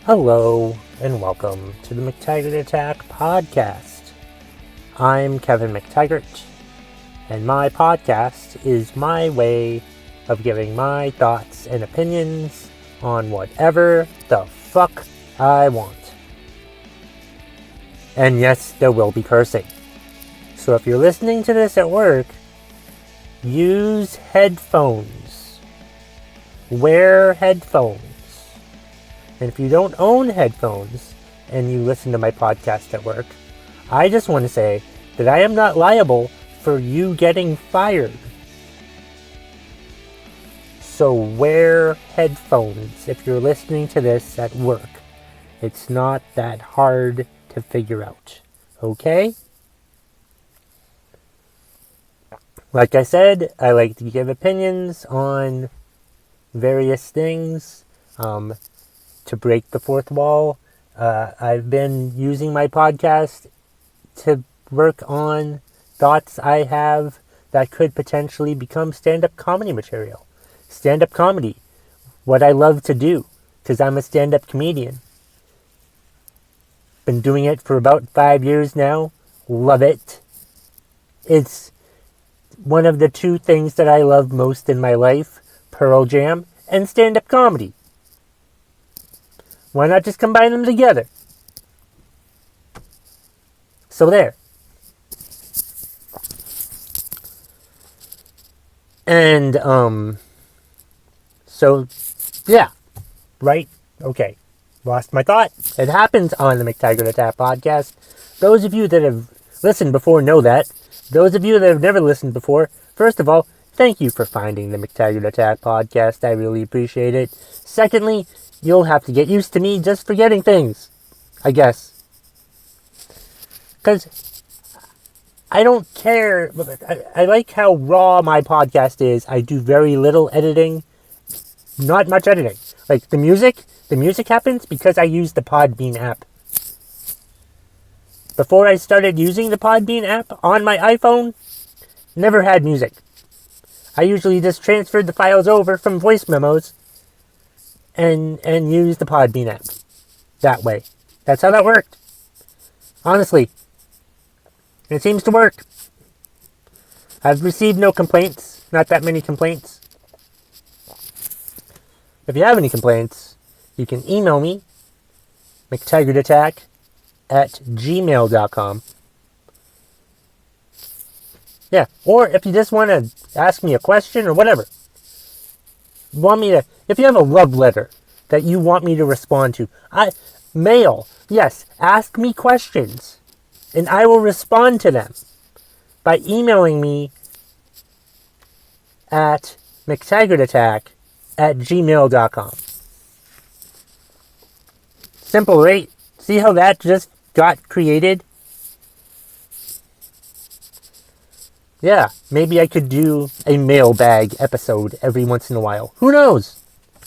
Hello, and welcome to the McTaggart Attack podcast. I'm Kevin McTaggart, and my podcast is my way of giving my thoughts and opinions on whatever the fuck I want. And yes, there will be cursing. So if you're listening to this at work, use headphones. Wear headphones. And if you don't own headphones and you listen to my podcast at work, I just want to say that I am not liable for you getting fired. So wear headphones if you're listening to this at work. It's not that hard to figure out. Okay? Like I said, I like to give opinions on various things. To break the fourth wall, I've been using my podcast to work on thoughts I have that could potentially become stand-up comedy material. Stand-up comedy, what I love to do, because I'm a stand-up comedian. Been doing it for about 5 years now. Love it. It's one of the two things that I love most in my life, Pearl Jam and stand-up comedy. Why not just combine them together? So there. And, so, yeah. Right? Okay. Lost my thought. It happens on the McTaggart Attack podcast. Those of you that have listened before know that. Those of you that have never listened before, first of all, thank you for finding the McTaggart Attack podcast. I really appreciate it. Secondly, you'll have to get used to me just forgetting things, I guess. Because I don't care. I like how raw my podcast is. I do very little editing. Not much editing. Like the music happens because I use the Podbean app. Before I started using the Podbean app on my iPhone, never had music. I usually just transferred the files over from voice memos and use the Podbean app that way. That's how that worked. Honestly. It seems to work. I've received no complaints. Not that many complaints. If you have any complaints, you can email me, McTaggartAttack@gmail.com. Yeah, or if you just want to ask me a question or whatever. If you have a love letter that you want me to respond to, mail. Yes, ask me questions, and I will respond to them by emailing me at McTaggartAttack@gmail.com. Simple, right? See how that just got created? Yeah, maybe I could do a mailbag episode every once in a while. Who knows?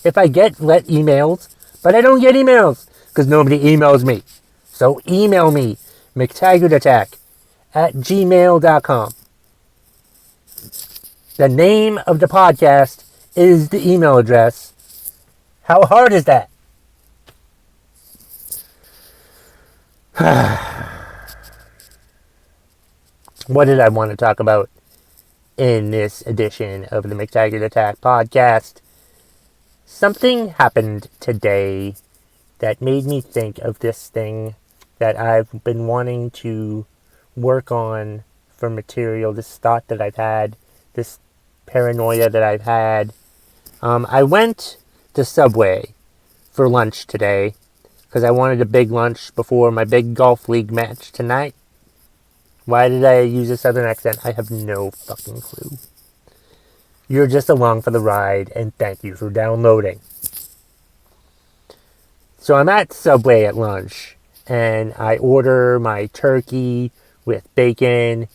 If I get emails, but I don't get emails because nobody emails me. So email me, McTaggartAttack@gmail.com. The name of the podcast is the email address. How hard is that? What did I want to talk about in this edition of the McTaggart Attack podcast? Something happened today that made me think of this thing that I've been wanting to work on for material, this thought that I've had, this paranoia that I've had. I went to Subway for lunch today because I wanted a big lunch before my big golf league match tonight. Why did I use a southern accent? I have no fucking clue. You're just along for the ride, and thank you for downloading. So I'm at Subway at lunch, and I order my turkey with bacon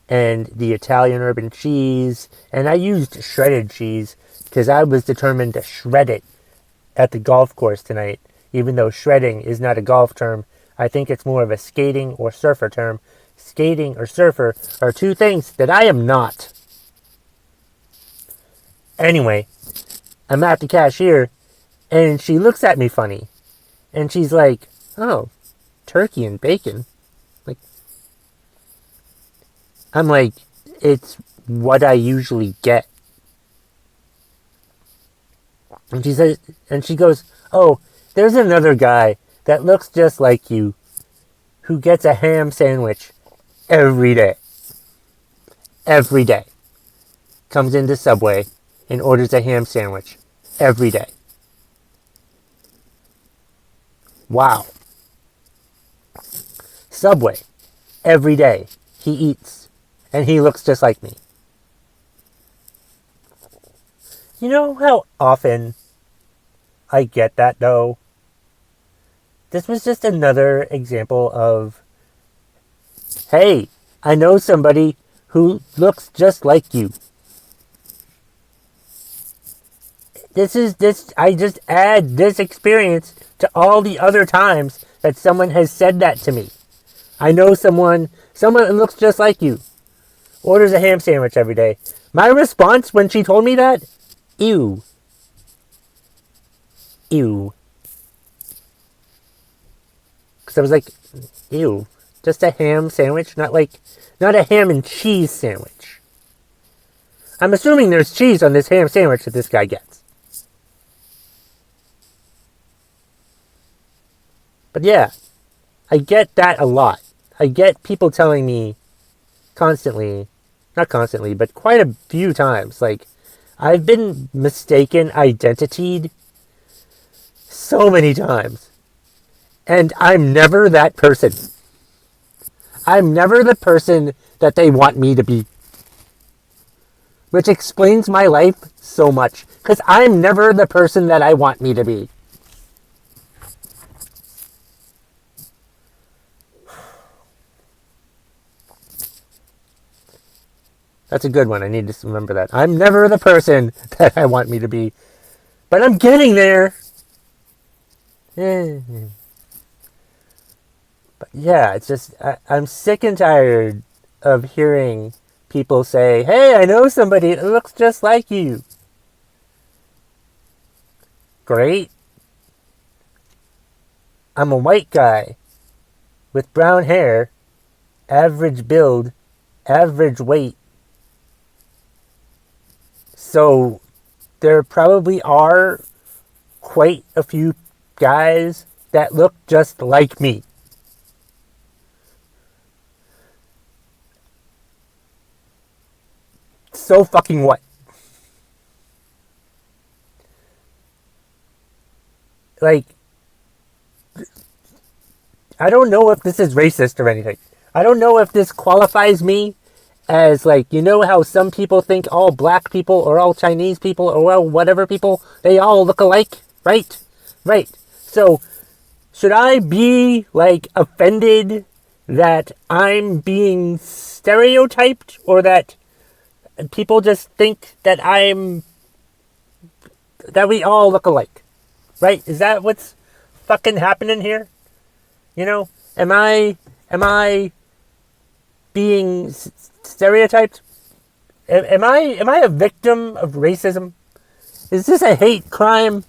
and the Italian urban cheese, and I used shredded cheese because I was determined to shred it at the golf course tonight, even though shredding is not a golf term. I think it's more of a skating or surfer term. Skating or surfer are two things that I am not. Anyway, I'm at the cashier, and she looks at me funny. And she's like, oh, turkey and bacon. Like, I'm like, it's what I usually get. And she says, and she goes, oh, there's another guy that looks just like you who gets a ham sandwich every day. Every day. Comes into Subway and orders a ham sandwich every day. Wow. Subway. Every day. He eats. And he looks just like me. You know how often I get that, though? This was just another example of, hey, I know somebody who looks just like you. I just add this experience to all the other times that someone has said that to me. I know someone who looks just like you, orders a ham sandwich every day. My response when she told me that, ew. Ew. Because I was like, ew. Just a ham sandwich? Not a ham and cheese sandwich. I'm assuming there's cheese on this ham sandwich that this guy gets. But yeah, I get that a lot. I get people telling me constantly, not constantly, but quite a few times, like, I've been mistaken identitied so many times. And I'm never that person. I'm never the person that they want me to be. Which explains my life so much. Because I'm never the person that I want me to be. That's a good one. I need to remember that. I'm never the person that I want me to be. But I'm getting there. But yeah, it's just, I'm sick and tired of hearing people say, hey, I know somebody that looks just like you. Great. I'm a white guy with brown hair, average build, average weight. So there probably are quite a few guys that look just like me. So fucking what? Like, I don't know if this is racist or anything. I don't know if this qualifies me as, like, you know how some people think all black people or all Chinese people or well, whatever people, they all look alike, right? Right. So, should I be, like, offended that I'm being stereotyped or that people just think that that we all look alike? Right? Is that what's fucking happening here? You know, am I being stereotyped? Am I a victim of racism? Is this a hate crime?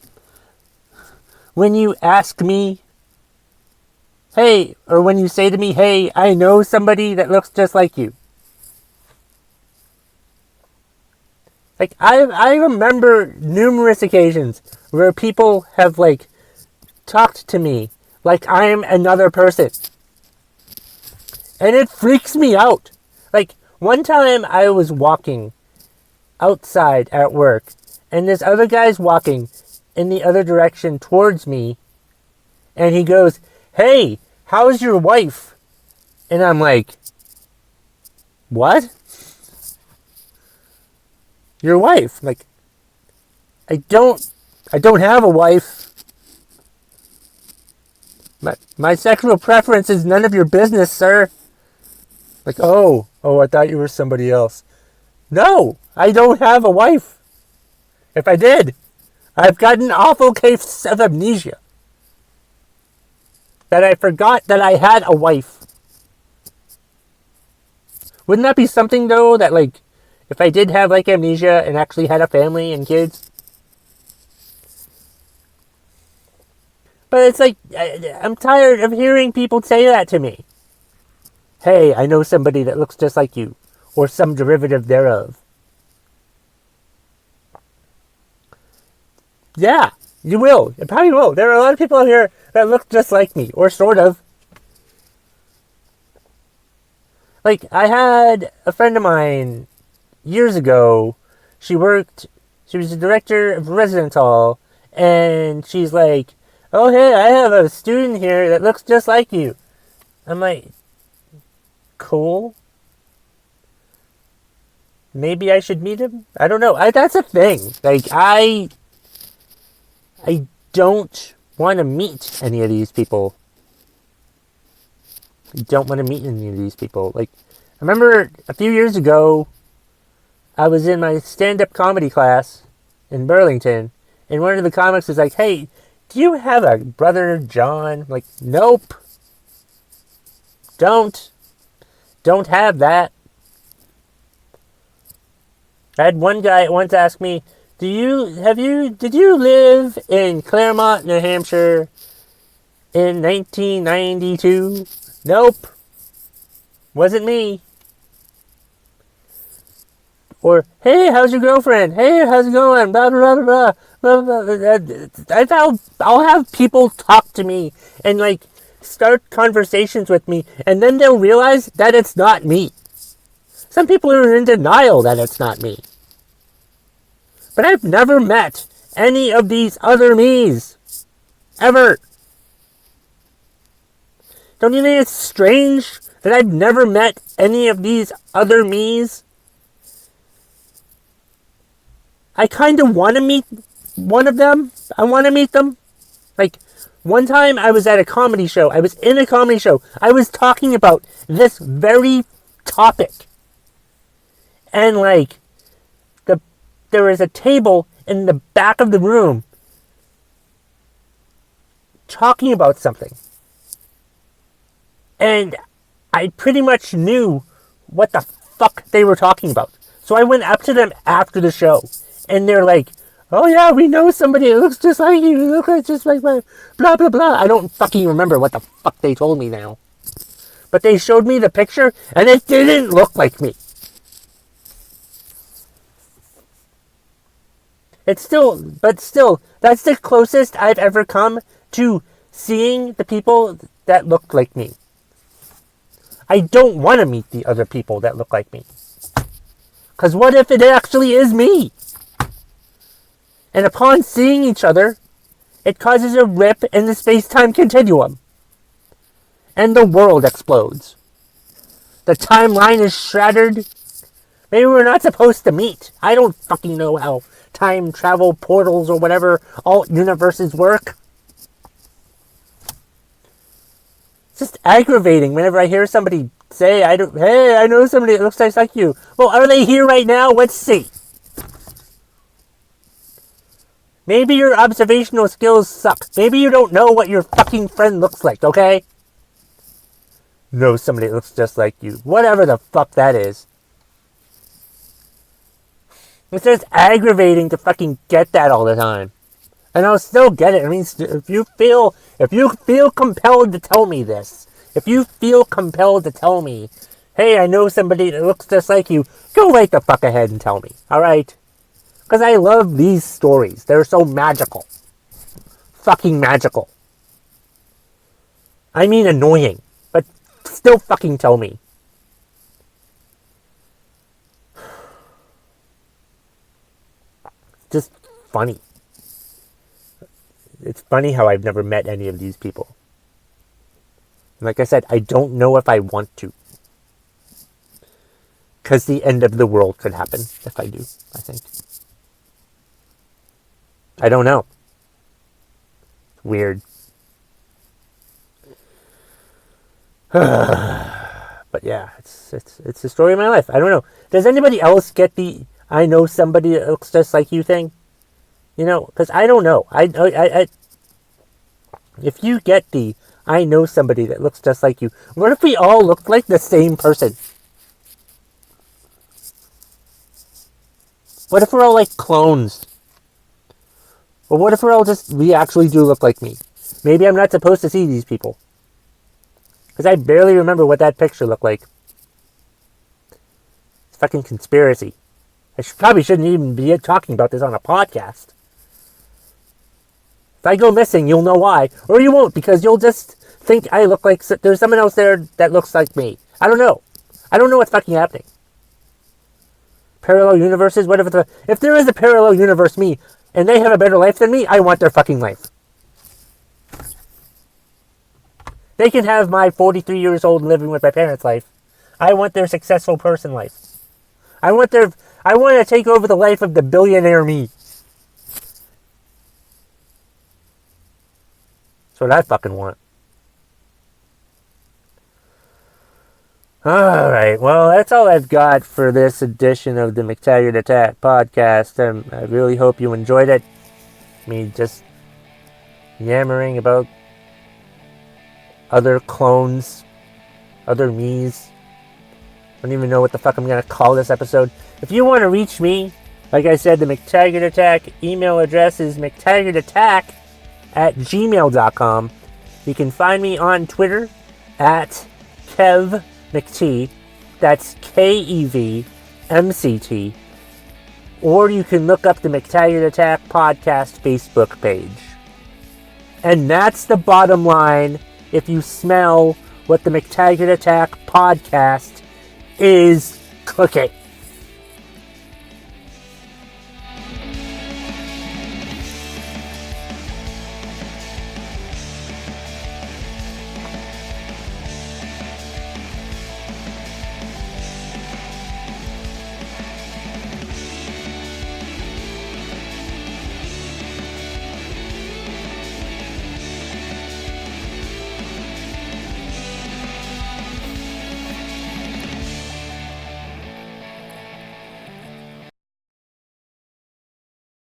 When you ask me, hey, or when you say to me, hey, I know somebody that looks just like you. Like, I remember numerous occasions where people have, like, talked to me like I'm another person. And it freaks me out. Like, one time I was walking outside at work, and this other guy's walking in the other direction towards me, and he goes, hey, how's your wife? And I'm like, what? Your wife? Like, I don't have a wife. My sexual preference is none of your business, sir. Like, oh, I thought you were somebody else. No, I don't have a wife. If I did, I've got an awful case of amnesia. That I forgot that I had a wife. Wouldn't that be something, though, that, like, if I did have, like, amnesia and actually had a family and kids? But it's like, I'm tired of hearing people say that to me. Hey, I know somebody that looks just like you. Or some derivative thereof. Yeah, you will. You probably will. There are a lot of people out here that look just like me. Or sort of. Like, I had a friend of mine years ago. She was the director of residence hall. And she's like, oh, hey, I have a student here that looks just like you. I'm like, cool. Maybe I should meet him? I don't know. That's a thing. Like, I don't want to meet any of these people. I don't want to meet any of these people. Like, I remember a few years ago, I was in my stand-up comedy class in Burlington, and one of the comics was like, hey, do you have a brother, John? I'm like, nope. Don't have that. I had one guy once ask me, did you live in Claremont, New Hampshire in 1992? Nope. Wasn't me. Or, hey, how's your girlfriend? Hey, how's it going? Blah, blah, blah, blah, blah, blah, blah. I'll have people talk to me and, like, start conversations with me, and then they'll realize that it's not me. Some people are in denial that it's not me. But I've never met any of these other me's. Ever. Don't you think it's strange that I've never met any of these other me's? I kind of want to meet one of them. I want to meet them. Like, one time I was at a comedy show. I was in a comedy show. I was talking about this very topic. And, like, there was a table in the back of the room talking about something. And I pretty much knew what the fuck they were talking about. So I went up to them after the show. And they're like, oh yeah, we know somebody that looks just like you. You look just like my blah, blah, blah. I don't fucking remember what the fuck they told me now. But they showed me the picture, and it didn't look like me. But still, that's the closest I've ever come to seeing the people that look like me. I don't want to meet the other people that look like me. Because what if it actually is me? And upon seeing each other, it causes a rip in the space-time continuum. And the world explodes. The timeline is shattered. Maybe we're not supposed to meet. I don't fucking know how time travel portals or whatever alt universes work. It's just aggravating whenever I hear somebody say, hey, I know somebody that looks just like you. Well, are they here right now? Let's see. Maybe your observational skills suck. Maybe you don't know what your fucking friend looks like, okay? Know somebody that looks just like you. Whatever the fuck that is. It's just aggravating to fucking get that all the time. And I'll still get it. I mean, if you feel compelled to tell me this, if you feel compelled to tell me, hey, I know somebody that looks just like you, go right the fuck ahead and tell me, alright? Because I love these stories. They're so magical. Fucking magical. I mean annoying, but still fucking tell me. Just funny. It's funny how I've never met any of these people. Like I said, I don't know if I want to. Because the end of the world could happen if I do, I think. I don't know. It's weird. But yeah, it's the story of my life. I don't know. Does anybody else get the I know somebody that looks just like you thing? You know, because I don't know. I if you get the I know somebody that looks just like you, what if we all looked like the same person? What if we're all like clones? Or what if we actually do look like me? Maybe I'm not supposed to see these people. Because I barely remember what that picture looked like. It's fucking conspiracy. Probably shouldn't even be talking about this on a podcast. If I go missing, you'll know why. Or you won't, because you'll just think I look like... There's someone else there that looks like me. I don't know. I don't know what's fucking happening. Parallel universes? What if there is a parallel universe me, and they have a better life than me, I want their fucking life. They can have my 43 years old living with my parents' life. I want their successful person life. I want to take over the life of the billionaire me. That's what I fucking want. Alright, well, that's all I've got for this edition of the McTaggart Attack podcast. I really hope you enjoyed it. Me just yammering about other clones, other me's. I don't even know what the fuck I'm going to call this episode. If you want to reach me, like I said, the McTaggart Attack email address is mctaggartattack@gmail.com. You can find me on Twitter at KevMcT. That's KEVMCT. Or you can look up the McTaggart Attack podcast Facebook page. And that's the bottom line if you smell what the McTaggart Attack podcast is cooking.